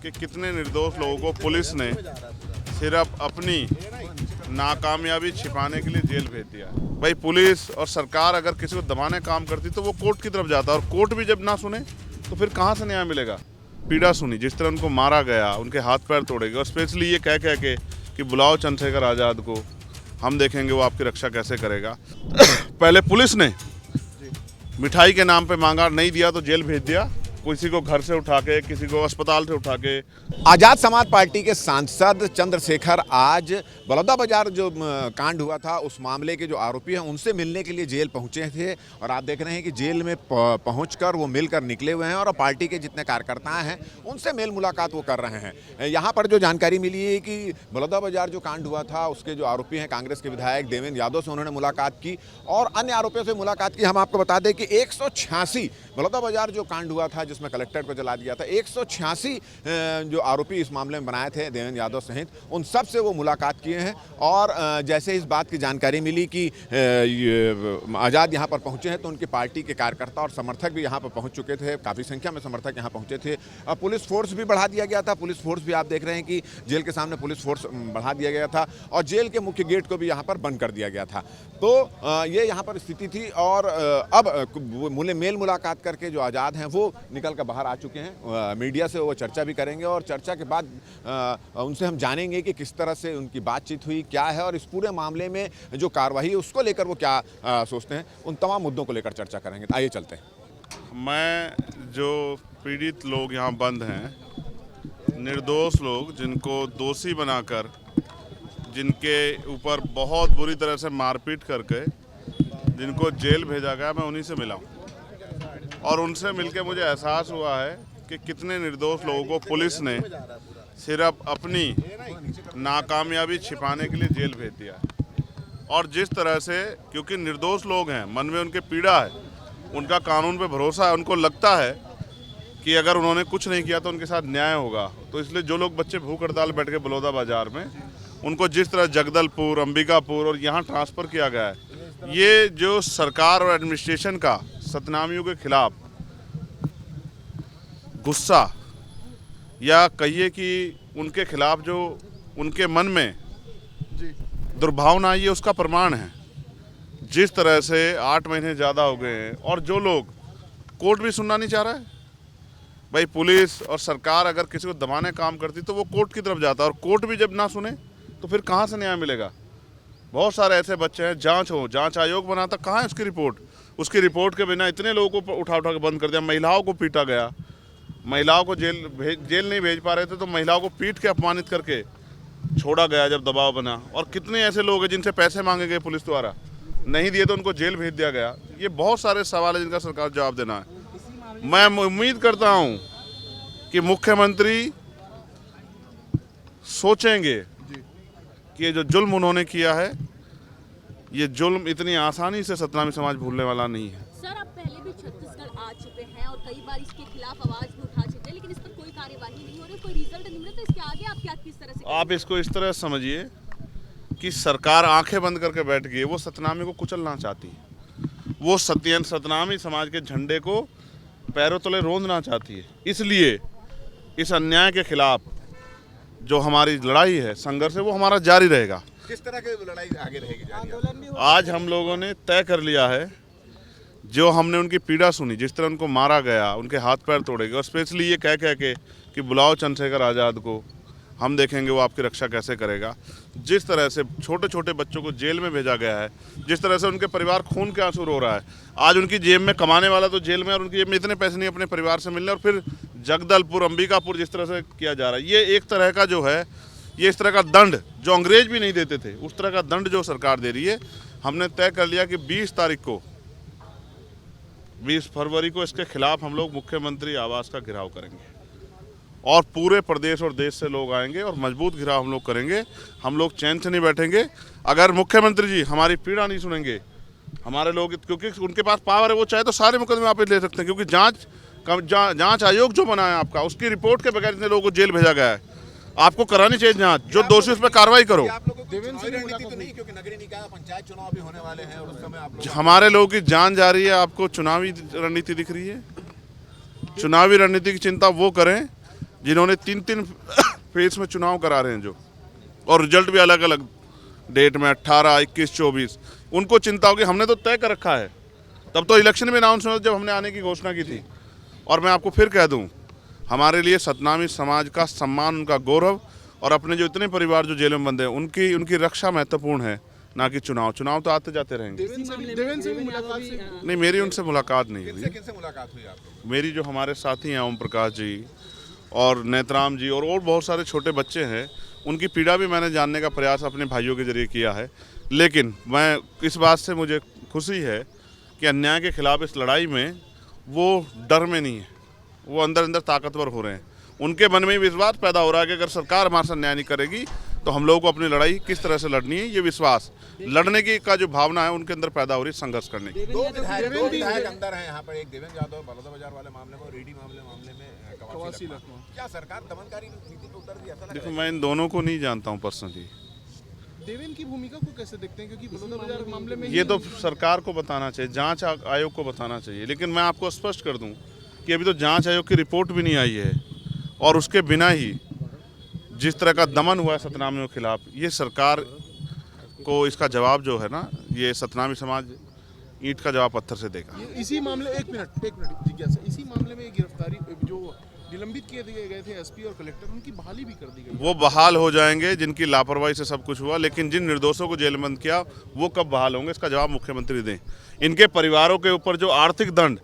कि कितने निर्दोष लोगों को पुलिस ने सिर्फ अपनी नाकामयाबी छिपाने के लिए जेल भेज दिया। भाई पुलिस और सरकार अगर किसी को दबाने काम करती तो वो कोर्ट की तरफ जाता, और कोर्ट भी जब ना सुने तो फिर कहाँ से न्याय मिलेगा। पीड़ा सुनी, जिस तरह उनको मारा गया, उनके हाथ पैर तोड़े गए, और स्पेशली ये कह के कि बुलाओ चंद्रशेखर आज़ाद को, हम देखेंगे वो आपकी रक्षा कैसे करेगा। पहले पुलिस ने मिठाई के नाम पे मांगा, नहीं दिया तो जेल भेज दिया, किसी को घर से उठा के, किसी को अस्पताल से उठा के। आजाद समाज पार्टी के सांसद चंद्रशेखर आज बलौदाबाजार जो कांड हुआ था उस मामले के जो आरोपी हैं उनसे मिलने के लिए जेल पहुंचे थे, और आप देख रहे हैं कि जेल में पहुंचकर वो मिलकर निकले हुए हैं और पार्टी के जितने कार्यकर्ता हैं उनसे मेल मुलाकात वो कर रहे हैं। यहाँ पर जो जानकारी मिली है कि बलौदाबाजार जो कांड हुआ था उसके जो आरोपी हैं कांग्रेस के विधायक देवेंद्र यादव से उन्होंने मुलाकात की और अन्य आरोपियों से मुलाकात की। हम आपको बता दें कि 186 बलौदाबाजार जो कांड हुआ था जिसमें कलेक्टर को जला दिया था, 186 जो आरोपी इस मामले में बनाए थे देवेंद्र यादव सहित, उन सब से वो मुलाकात किए हैं। और जैसे इस बात की जानकारी मिली कि आज़ाद यहाँ पर पहुँचे हैं तो उनकी पार्टी के कार्यकर्ता और समर्थक भी यहाँ पर पहुँच चुके थे, काफ़ी संख्या में समर्थक यहाँ पहुँचे थे। पुलिस फोर्स भी बढ़ा दिया गया था, पुलिस फोर्स भी आप देख रहे हैं कि जेल के सामने पुलिस फोर्स बढ़ा दिया गया था और जेल के मुख्य गेट को भी यहाँ पर बंद कर दिया गया था। तो ये यहाँ पर स्थिति थी और अब मेल मुलाकात करके जो आज़ाद हैं वो निकल कर बाहर आ चुके हैं। मीडिया से वो चर्चा भी करेंगे और चर्चा के बाद उनसे हम जानेंगे कि किस तरह से उनकी बातचीत हुई, क्या है और इस पूरे मामले में जो कार्रवाई है उसको लेकर वो क्या सोचते हैं, उन तमाम मुद्दों को लेकर चर्चा करेंगे। आइए चलते हैं। मैं जो पीड़ित लोग यहाँ बंद हैं, निर्दोष लोग जिनको दोषी बनाकर, जिनके ऊपर बहुत बुरी तरह से मारपीट करके जिनको जेल भेजा गया, मैं उन्हीं से मिला हूँ और उनसे मिलके मुझे एहसास हुआ है कि कितने निर्दोष लोगों को पुलिस ने सिर्फ अपनी नाकामयाबी छिपाने के लिए जेल भेज दिया। और जिस तरह से, क्योंकि निर्दोष लोग हैं, मन में उनके पीड़ा है, उनका कानून पे भरोसा है, उनको लगता है कि अगर उन्होंने कुछ नहीं किया तो उनके साथ न्याय होगा। तो इसलिए जो लोग बच्चे भूख हड़ताल बैठ के बलौदाबाजार में, उनको जिस तरह जगदलपुर, अंबिकापुर और यहाँ ट्रांसफ़र किया गया है, ये जो सरकार और एडमिनिस्ट्रेशन का सतनामियों के खिलाफ गुस्सा, या कहिए कि उनके खिलाफ जो उनके मन में दुर्भावना आई है, उसका प्रमाण है। जिस तरह से 8 महीने ज़्यादा हो गए हैं और जो लोग, कोर्ट भी सुनना नहीं चाह रहा है। भाई पुलिस और सरकार अगर किसी को दबाने काम करती तो वो कोर्ट की तरफ जाता, और कोर्ट भी जब ना सुने तो फिर कहाँ से न्याय मिलेगा। बहुत सारे ऐसे बच्चे हैं, जांच आयोग बनाता, कहाँ है उसकी रिपोर्ट? उसकी रिपोर्ट के बिना इतने लोगों को उठा के बंद कर दिया। महिलाओं को पीटा गया, महिलाओं को जेल नहीं भेज पा रहे थे तो महिलाओं को पीट के अपमानित करके छोड़ा गया जब दबाव बना। और कितने ऐसे लोग हैं जिनसे पैसे मांगे गए पुलिस द्वारा, नहीं दिए तो उनको जेल भेज दिया गया। ये बहुत सारे सवाल हैं जिनका सरकार जवाब देना है। मैं उम्मीद करता हूँ कि मुख्यमंत्री सोचेंगे कि ये जो जुल्म उन्होंने किया है, ये जुल्म इतनी आसानी से सतनामी समाज भूलने वाला नहीं है। सर, आप पहले भी छत्तीसगढ़ आ चुके हैं और कई बार इसके खिलाफ आवाज भी उठा चुके हैं, लेकिन इस पर कोई कार्यवाही नहीं हो रही, कोई रिजल्ट नहीं मिला, तो इसके आगे आप क्या किस तरह से? आप इसको इस तरह समझिए कि सरकार आंखें बंद करके बैठ गई, वो सतनामी को कुचलना चाहती है, वो सतनामी समाज के झंडे को पैरों तले रोंदना चाहती है। इसलिए इस अन्याय के खिलाफ जो हमारी लड़ाई है, संघर्ष है, वो हमारा जारी रहेगा। किस तरह की लड़ाई आगे रहेगी? आज हम लोगों ने तय कर लिया है, जो हमने उनकी पीड़ा सुनी, जिस तरह उनको मारा गया, उनके हाथ पैर तोड़े गए, और स्पेशली ये कह के कि बुलाओ चंद्रशेखर आज़ाद को, हम देखेंगे वो आपकी रक्षा कैसे करेगा। जिस तरह से छोटे छोटे बच्चों को जेल में भेजा गया है, जिस तरह से उनके परिवार खून के आंसू रो रहा है, आज उनकी जेब में, कमाने वाला तो जेल में, और उनकी जेब में इतने पैसे नहीं अपने परिवार से मिलने, और फिर जगदलपुर, अंबिकापुर जिस तरह से किया जा रहा है, ये एक तरह का जो है, ये इस तरह का दंड जो अंग्रेज भी नहीं देते थे, उस तरह का दंड जो सरकार दे रही है। हमने तय कर लिया कि 20 फरवरी को इसके खिलाफ हम लोग मुख्यमंत्री आवास का घेराव करेंगे और पूरे प्रदेश और देश से लोग आएंगे और मजबूत घेराव हम लोग करेंगे। हम लोग चैन से नहीं बैठेंगे अगर मुख्यमंत्री जी हमारी पीड़ा नहीं सुनेंगे। हमारे लोग, क्योंकि उनके पास पावर है, वो चाहे तो सारे मुकदमे आप ले सकते हैं, क्योंकि जांच आयोग जो बना है आपका, उसकी रिपोर्ट के बगैर इतने लोगों को जेल भेजा गया है। आपको करानी चाहिए जांच, जो दोषी उस पर कार्रवाई करो। हमारे लोगों की जान जा रही है, आपको चुनावी रणनीति दिख रही है? चुनावी रणनीति की चिंता वो करें जिन्होंने 3-3 फेज में चुनाव करा रहे हैं जो, और रिजल्ट भी अलग अलग डेट में 18, 21, 24, उनको चिंता होगी। हमने तो तय कर रखा है, तब तो इलेक्शन में अनाउंस हुआ जब हमने आने की घोषणा की थी। और मैं आपको फिर कह दूं, हमारे लिए सतनामी समाज का सम्मान, उनका गौरव और अपने जो इतने परिवार जो जेल में बंद हैं उनकी रक्षा महत्वपूर्ण है, ना कि चुनाव। चुनाव तो आते जाते रहेंगे। देवेंद्र से भी मुलाकात से नहीं, मेरी उनसे मुलाकात नहीं हुई। किनसे मुलाकात हुई आपको? मेरी जो हमारे साथी हैं ओम प्रकाश जी और नेतराम जी और बहुत सारे छोटे बच्चे हैं, उनकी पीड़ा भी मैंने जानने का प्रयास अपने भाइयों के जरिए किया है। लेकिन मैं इस बात से मुझे खुशी है कि अन्याय के खिलाफ इस लड़ाई में वो डर में नहीं है, वो अंदर अंदर ताकतवर हो रहे हैं। उनके मन में विश्वास पैदा हो रहा है कि अगर सरकार हमारे साथ न्याय नहीं करेगी तो हम लोगों को अपनी लड़ाई किस तरह से लड़नी है, ये विश्वास लड़ने की का जो भावना है उनके अंदर पैदा हो रही है, संघर्ष करने की। दो विधायक अंदर हैं यहाँ पर, एक देवेंद्र यादव बलौदाबाजार वाले मामले में और ईडी मामले में कवासी लखनऊ। क्या सरकार दमनकारी नीति पे उतर रही है? ऐसा लग रहा देखो, मैं इन दोनों को नहीं जानता हूँ पर्सनली। देवेंद्र की भूमिका को कैसे देखते हैं, क्योंकि बलौदाबाजार मामले में ये तो सरकार को बताना चाहिए, जांच आयोग को बताना चाहिए। लेकिन मैं आपको स्पष्ट कर दूं कि अभी तो जांच आयोग की रिपोर्ट भी नहीं आई है, और उसके बिना ही जिस तरह का दमन हुआ है सतनामियों के खिलाफ, ये सरकार को इसका जवाब जो है ना, ये सतनामी समाज ईंट का जवाब पत्थर से देगा। इसी मामले एक मिनट जिज्ञासा, इसी मामले में गिरफ्तारी जो निलंबित किए दिए गए थे एसपी और कलेक्टर, उनकी बहाली भी कर दी गई। वो बहाल हो जाएंगे जिनकी लापरवाही से सब कुछ हुआ, लेकिन जिन निर्दोषों को जेल बंद किया वो कब बहाल होंगे, इसका जवाब मुख्यमंत्री दें। इनके परिवारों के ऊपर जो आर्थिक दंड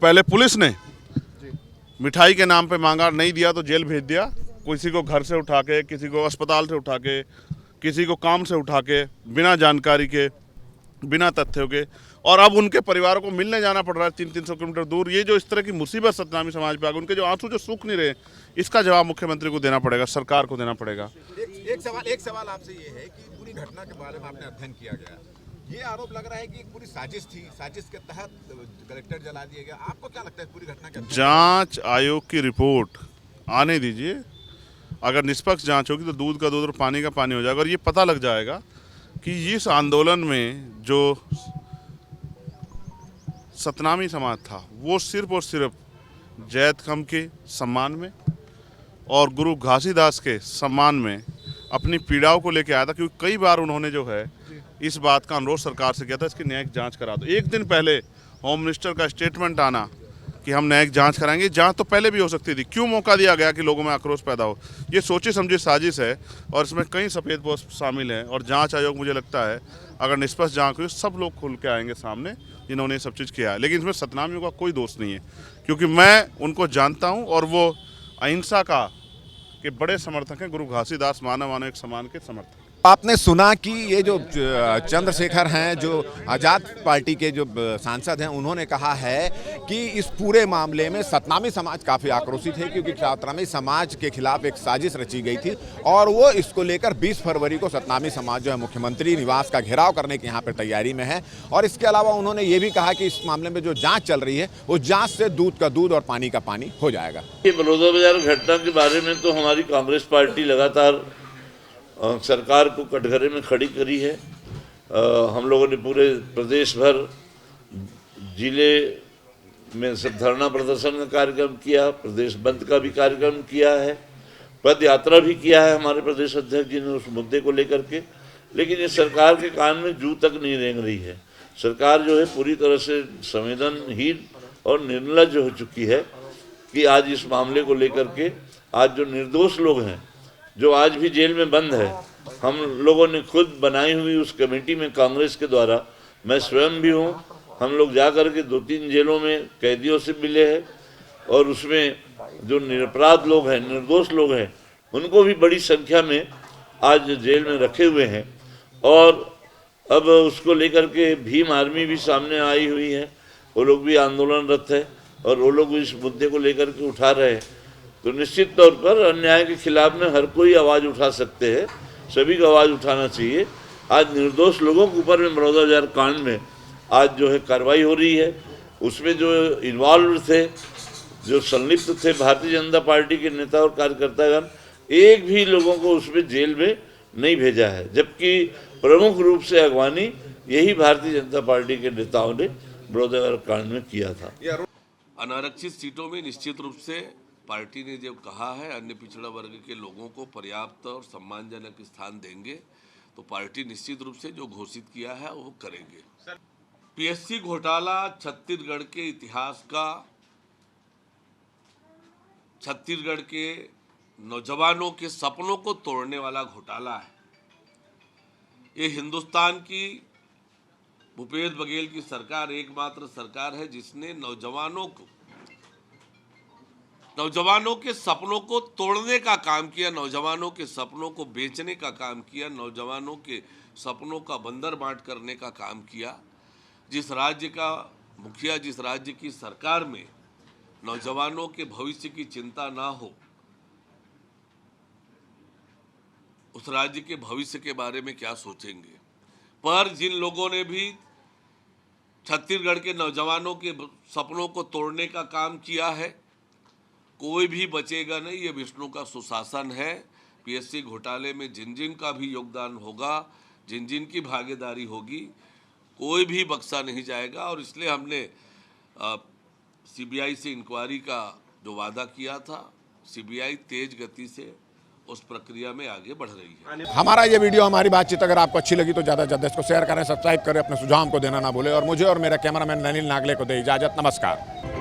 पहले पुलिस ने मिठाई के नाम पे मांगा, नहीं दिया तो जेल भेज दिया, किसी को घर से उठा के, किसी को अस्पताल से उठा के, किसी को काम से उठा के, बिना जानकारी के, बिना तथ्यों के, और अब उनके परिवारों को मिलने जाना पड़ रहा है 300-300 किलोमीटर दूर। ये जो इस तरह की मुसीबत सतनामी समाज पे आ गई, उनके जो आंसू जो सूख नहीं रहे, इसका जवाब मुख्यमंत्री को देना पड़ेगा, सरकार को देना पड़ेगा। एक सवाल आपसे ये है कि पूरी घटना के बारे में आपने अध्ययन किया गया, ये आरोप लग रहा है कि पूरी साजिश थी, साजिश के तहत कलेक्टर जला दिया गया। आपको क्या लगता है पूरी घटना के? जांच आयोग की रिपोर्ट आने दीजिए, अगर निष्पक्ष जांच होगी तो दूध का दूध और पानी का पानी हो जाएगा, और ये पता लग जाएगा कि इस आंदोलन में जो सतनामी समाज था वो सिर्फ और सिर्फ जैद खम के सम्मान में और गुरु घासीदास के सम्मान में अपनी पीड़ाओं को लेकर आया था। क्योंकि कई बार उन्होंने जो है इस बात का अनुरोध सरकार से किया था, इसकी न्यायिक जांच करा दो। एक दिन पहले होम मिनिस्टर का स्टेटमेंट आना कि हम न्यायिक जांच कराएंगे, जांच तो पहले भी हो सकती थी, क्यों मौका दिया गया कि लोगों में आक्रोश पैदा हो? ये सोची समझी साजिश है, और इसमें कई सफ़ेद पोस्ट शामिल हैं। और जांच आयोग, मुझे लगता है अगर निष्पक्ष जांच हुई, सब लोग खुल के आएंगे सामने जिन्होंने ये सब चीज़ किया है। लेकिन इसमें सतनामियों का कोई दोष नहीं है, क्योंकि मैं उनको जानता हूँ और वो अहिंसा का के बड़े समर्थक हैं। गुरु घासीदास मानव एक समान के समर्थक। आपने सुना कि ये जो चंद्रशेखर हैं, जो आज़ाद पार्टी के जो सांसद हैं, उन्होंने कहा है कि इस पूरे मामले में सतनामी समाज काफ़ी आक्रोशित है, क्योंकि सतनामी समाज के खिलाफ एक साजिश रची गई थी, और वो इसको लेकर 20 फरवरी को सतनामी समाज जो है मुख्यमंत्री निवास का घेराव करने की यहाँ पर तैयारी में है। और इसके अलावा उन्होंने ये भी कहा कि इस मामले में जो जाँच चल रही है, वो जाँच से दूध का दूध और पानी का पानी हो जाएगा। ये बलौदाबाजार घटना के बारे में तो हमारी कांग्रेस पार्टी लगातार सरकार को कटघरे में खड़ी करी है। हम लोगों ने पूरे प्रदेश भर जिले में सब धरना प्रदर्शन का कार्यक्रम किया, प्रदेश बंद का भी कार्यक्रम किया है, पद यात्रा भी किया है हमारे प्रदेश अध्यक्ष जी ने उस मुद्दे को लेकर के। लेकिन ये सरकार के कान में जू तक नहीं रेंग रही है। सरकार जो है पूरी तरह से संवेदनहीन और निर्लज्ज हो चुकी है कि आज इस मामले को लेकर के आज जो निर्दोष लोग हैं, जो आज भी जेल में बंद है, हम लोगों ने खुद बनाई हुई उस कमेटी में कांग्रेस के द्वारा, मैं स्वयं भी हूँ, हम लोग जा कर के 2-3 जेलों में कैदियों से मिले हैं, और उसमें जो निरपराध लोग हैं, निर्दोष लोग हैं, उनको भी बड़ी संख्या में आज जेल में रखे हुए हैं। और अब उसको लेकर के भीम आर्मी भी सामने आई हुई है, वो लोग भी आंदोलनरत है, और वो लोग इस मुद्दे को लेकर के उठा रहे हैं। तो निश्चित तौर पर अन्याय के खिलाफ में हर कोई आवाज़ उठा सकते हैं, सभी को आवाज़ उठाना चाहिए। आज निर्दोष लोगों के ऊपर में बलौदाबाजार कांड में आज जो है कार्रवाई हो रही है, उसमें जो इन्वॉल्व थे, जो संलिप्त थे भारतीय जनता पार्टी के नेता और कार्यकर्तागण, एक भी लोगों को उसमें जेल में नहीं भेजा है, जबकि प्रमुख रूप से अगवानी यही भारतीय जनता पार्टी के नेताओं ने बलौदाबाजार कांड में किया था। अनारक्षित सीटों में निश्चित रूप से पार्टी ने जब कहा है अन्य पिछड़ा वर्ग के लोगों को पर्याप्त और सम्मानजनक स्थान देंगे, तो पार्टी निश्चित रूप से जो घोषित किया है वो करेंगे। पीएससी घोटाला छत्तीसगढ़ के इतिहास का, छत्तीसगढ़ के नौजवानों के सपनों को तोड़ने वाला घोटाला है। ये हिंदुस्तान की भूपेश बघेल की सरकार एकमात्र सरकार है जिसने नौजवानों के सपनों को तोड़ने का काम किया, नौजवानों के सपनों को बेचने का काम किया, नौजवानों के सपनों का बंदर बांट करने का काम किया। जिस राज्य का मुखिया, जिस राज्य की सरकार में नौजवानों के भविष्य की चिंता ना हो, उस राज्य के भविष्य के बारे में क्या सोचेंगे। पर जिन लोगों ने भी छत्तीसगढ़ के नौजवानों के सपनों को तोड़ने का काम किया है, कोई भी बचेगा नहीं। ये विष्णु का सुशासन है। पीएससी घोटाले में जिन जिन का भी योगदान होगा, जिन जिन की भागीदारी होगी, कोई भी बख्शा नहीं जाएगा। और इसलिए हमने सीबीआई से इंक्वायरी का जो वादा किया था, सीबीआई तेज गति से उस प्रक्रिया में आगे बढ़ रही है। हमारा ये वीडियो, हमारी बातचीत अगर आपको अच्छी लगी तो ज़्यादा से ज़्यादा इसको शेयर करें, सब्सक्राइब करें, अपने सुझाव को देना ना भूलें। और मुझे और मेरे कैमरामैन नलिन नागले को दे इजाज़त। नमस्कार।